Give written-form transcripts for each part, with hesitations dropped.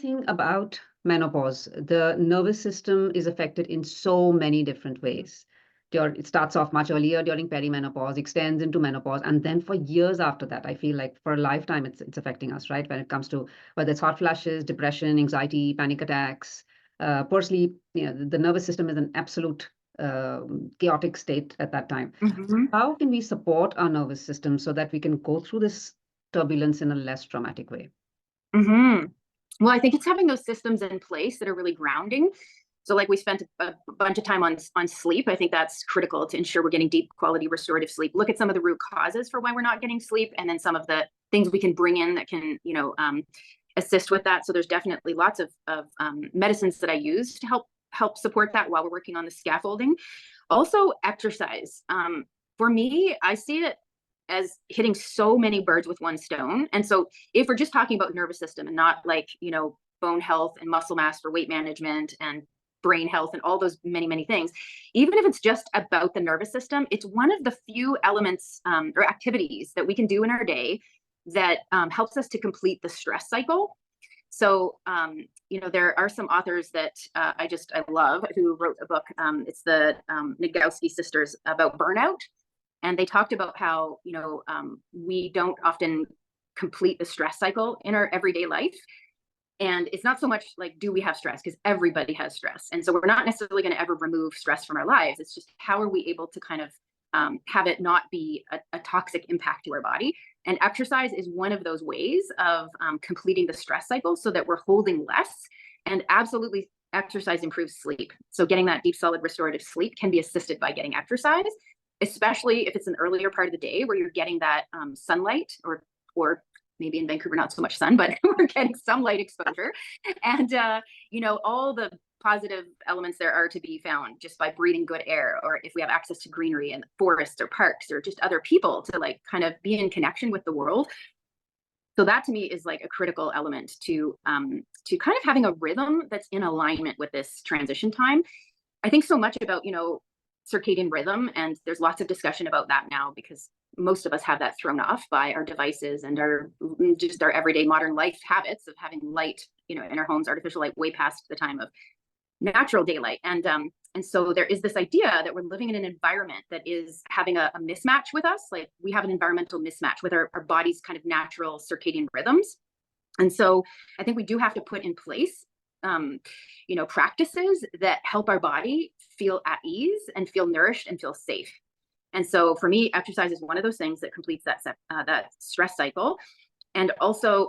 thing about menopause. The nervous system is affected in so many different ways. It starts off much earlier during perimenopause, extends into menopause, and then for years after that, I feel like for a lifetime, it's affecting us, right? When it comes to whether it's hot flashes, depression, anxiety, panic attacks, poor sleep, the nervous system is an absolute chaotic state at that time. Mm-hmm. How can we support our nervous system so that we can go through this turbulence in a less traumatic way? Mm-hmm. Well, I think it's having those systems in place that are really grounding. So like we spent a bunch of time on sleep. I think that's critical to ensure we're getting deep quality restorative sleep. Look at some of the root causes for why we're not getting sleep, and then some of the things we can bring in that can, assist with that. So there's definitely lots of medicines that I use to help support that while we're working on the scaffolding. Also exercise. For me, I see it as hitting so many birds with one stone. And so if we're just talking about nervous system and not like, bone health and muscle mass for weight management and brain health and all those many things, even if it's just about the nervous system, it's one of the few elements or activities that we can do in our day that helps us to complete the stress cycle. So, there are some authors that I love who wrote a book. It's the Nagowski sisters about burnout. And they talked about how, we don't often complete the stress cycle in our everyday life. And it's not so much like, do we have stress? Because everybody has stress. And so we're not necessarily going to ever remove stress from our lives. It's just how are we able to kind of have it not be a toxic impact to our body. And exercise is one of those ways of completing the stress cycle so that we're holding less. And absolutely, exercise improves sleep. So getting that deep, solid, restorative sleep can be assisted by getting exercise, especially if it's an earlier part of the day where you're getting that sunlight, or maybe in Vancouver, not so much sun, but we're getting some light exposure. And, all the positive elements there are to be found just by breathing good air, or if we have access to greenery and forests or parks or just other people to like kind of be in connection with the world. So that to me is like a critical element to kind of having a rhythm that's in alignment with this transition time. I think so much about, circadian rhythm, and there's lots of discussion about that now because most of us have that thrown off by our devices and our everyday modern life habits of having light, in our homes, artificial light, way past the time of natural daylight. And so there is this idea that we're living in an environment that is having a mismatch with us. Like we have an environmental mismatch with our body's kind of natural circadian rhythms. And so I think we do have to put in place practices that help our body feel at ease and feel nourished and feel safe. And so for me, exercise is one of those things that completes that stress cycle, and also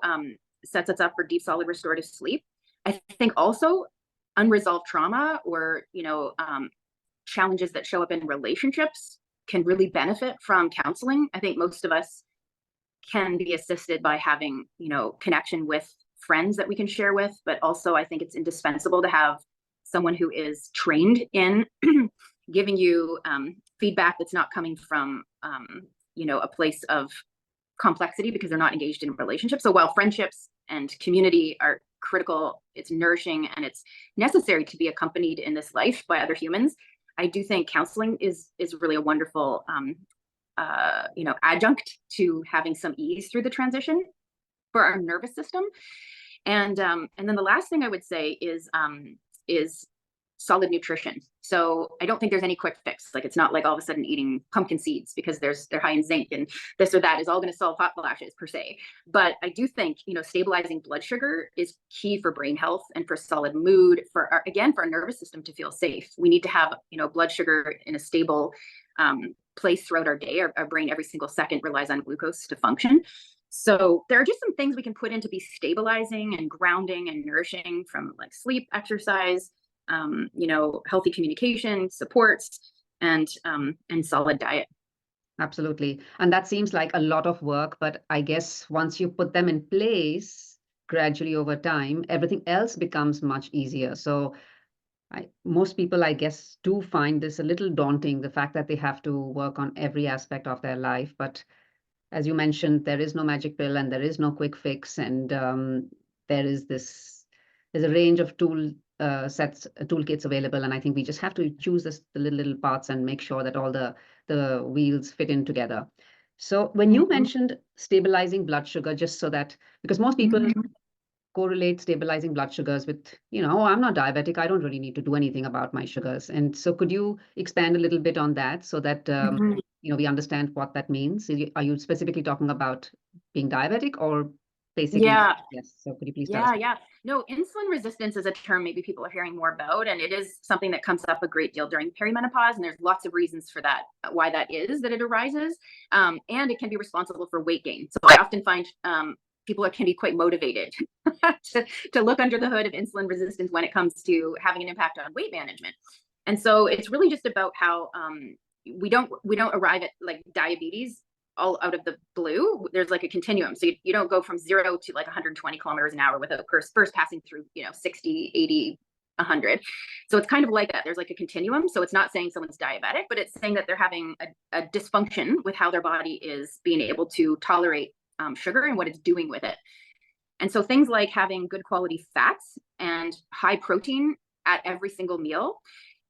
sets us up for deep, solid, restorative sleep. I think also unresolved trauma or, challenges that show up in relationships can really benefit from counseling. I think most of us can be assisted by having, connection with friends that we can share with, but also I think it's indispensable to have someone who is trained in giving you feedback that's not coming from, a place of complexity because they're not engaged in relationships. So while friendships and community are critical, it's nourishing, and it's necessary to be accompanied in this life by other humans, I do think counseling is really a wonderful, adjunct to having some ease through the transition for our nervous system. And then the last thing I would say is solid nutrition. So I don't think there's any quick fix. Like it's not like all of a sudden eating pumpkin seeds because they're high in zinc and this or that is all going to solve hot flashes per se. But I do think, stabilizing blood sugar is key for brain health and for solid mood, for our nervous system to feel safe. We need to have, blood sugar in a stable place throughout our day. Our brain every single second relies on glucose to function. So there are just some things we can put in to be stabilizing and grounding and nourishing, from like sleep, exercise, healthy communication, supports, and solid diet. Absolutely. And that seems like a lot of work, but I guess once you put them in place gradually over time, everything else becomes much easier. So most people, I guess, do find this a little daunting, the fact that they have to work on every aspect of their life. But as you mentioned, there is no magic pill and there is no quick fix. And there's a range of toolkits available. And I think we just have to choose the little parts and make sure that all the wheels fit in together. So when you mentioned stabilizing blood sugar, just so that, because most people correlate stabilizing blood sugars with, oh, I'm not diabetic. I don't really need to do anything about my sugars. And so could you expand a little bit on that so that, we understand what that means? Are you specifically talking about being diabetic or basically? Yeah. Yes. So could you please tell us? Yeah. No, insulin resistance is a term maybe people are hearing more about, and it is something that comes up a great deal during perimenopause. And there's lots of reasons for that, why that is that it arises. And it can be responsible for weight gain. So I often find people can be quite motivated to look under the hood of insulin resistance when it comes to having an impact on weight management. And so it's really just about how we don't arrive at like diabetes all out of the blue. There's like a continuum. So you don't go from 0 to like 120 kilometers an hour without first passing through, 60, 80, 100. So it's kind of like that. There's like a continuum. So it's not saying someone's diabetic, but it's saying that they're having a dysfunction with how their body is being able to tolerate sugar and what it's doing with it. And so things like having good quality fats and high protein at every single meal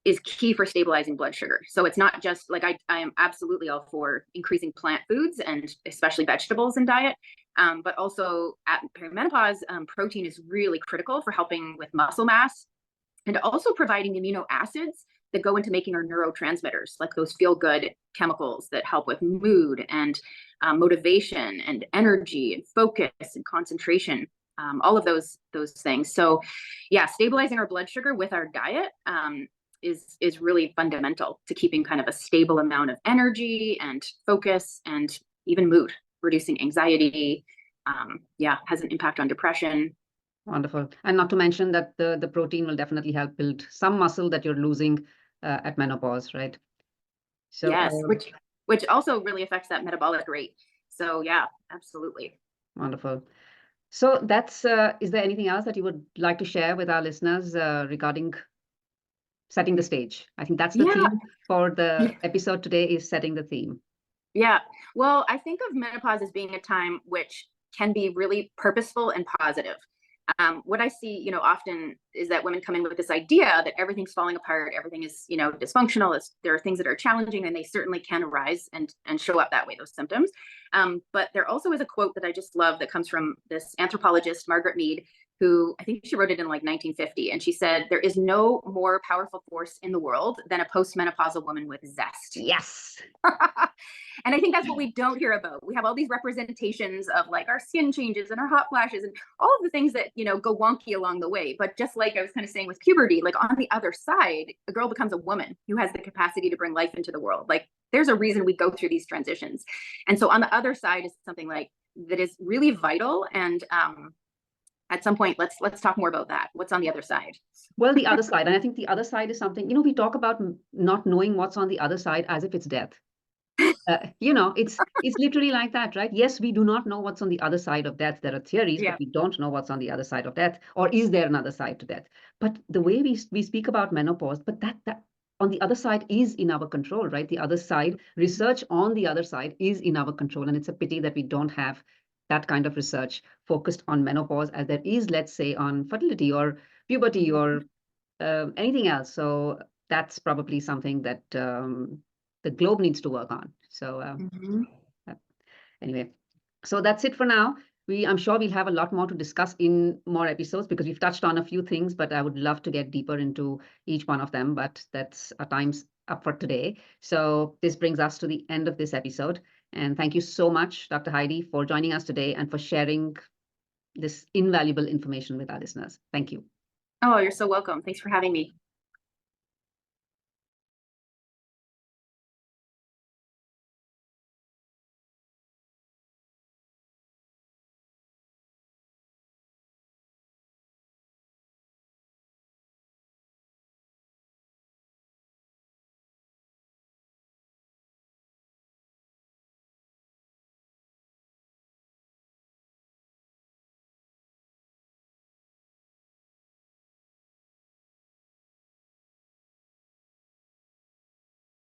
is key for stabilizing blood sugar. So it's not just like I am absolutely all for increasing plant foods and especially vegetables in diet, but also at perimenopause, protein is really critical for helping with muscle mass and also providing amino acids that go into making our neurotransmitters, like those feel-good chemicals that help with mood and motivation and energy and focus and concentration, all of those things. So yeah, stabilizing our blood sugar with our diet is really fundamental to keeping kind of a stable amount of energy and focus and even mood, reducing anxiety, has an impact on depression. Wonderful. And not to mention that the protein will definitely help build some muscle that you're losing at menopause, right? So yes, which also really affects that metabolic rate. So yeah, absolutely. Wonderful. So that's, is there anything else that you would like to share with our listeners regarding setting the stage? I think that's the theme for the episode today, is setting the theme. Yeah. Well, I think of menopause as being a time which can be really purposeful and positive. What I see, often is that women come in with this idea that everything's falling apart, everything is, dysfunctional. There are things that are challenging, and they certainly can arise and show up that way, those symptoms. But there also is a quote that I just love that comes from this anthropologist, Margaret Mead, who I think she wrote it in like 1950. And she said, "There is no more powerful force in the world than a postmenopausal woman with zest." Yes. And I think that's what we don't hear about. We have all these representations of like our skin changes and our hot flashes and all of the things that, go wonky along the way. But just like I was kind of saying with puberty, like on the other side, a girl becomes a woman who has the capacity to bring life into the world. Like there's a reason we go through these transitions. And so on the other side is something like that is really vital. And at some point, let's talk more about that. What's on the other side? Well, the other side, and I think the other side is something, we talk about not knowing what's on the other side as if it's death. It's literally like that, right? Yes, we do not know what's on the other side of death. There are theories, but we don't know what's on the other side of death, or is there another side to death? But the way we speak about menopause, but that on the other side is in our control, right? The other side, research on the other side is in our control, and it's a pity that we don't have that kind of research focused on menopause as there is, let's say, on fertility or puberty or anything else. So that's probably something that the globe needs to work on. So anyway, so that's it for now. I'm sure we'll have a lot more to discuss in more episodes because we've touched on a few things, but I would love to get deeper into each one of them, but that's our time's up for today. So this brings us to the end of this episode. And thank you so much, Dr. Heidi, for joining us today and for sharing this invaluable information with our listeners. Thank you. Oh, you're so welcome. Thanks for having me.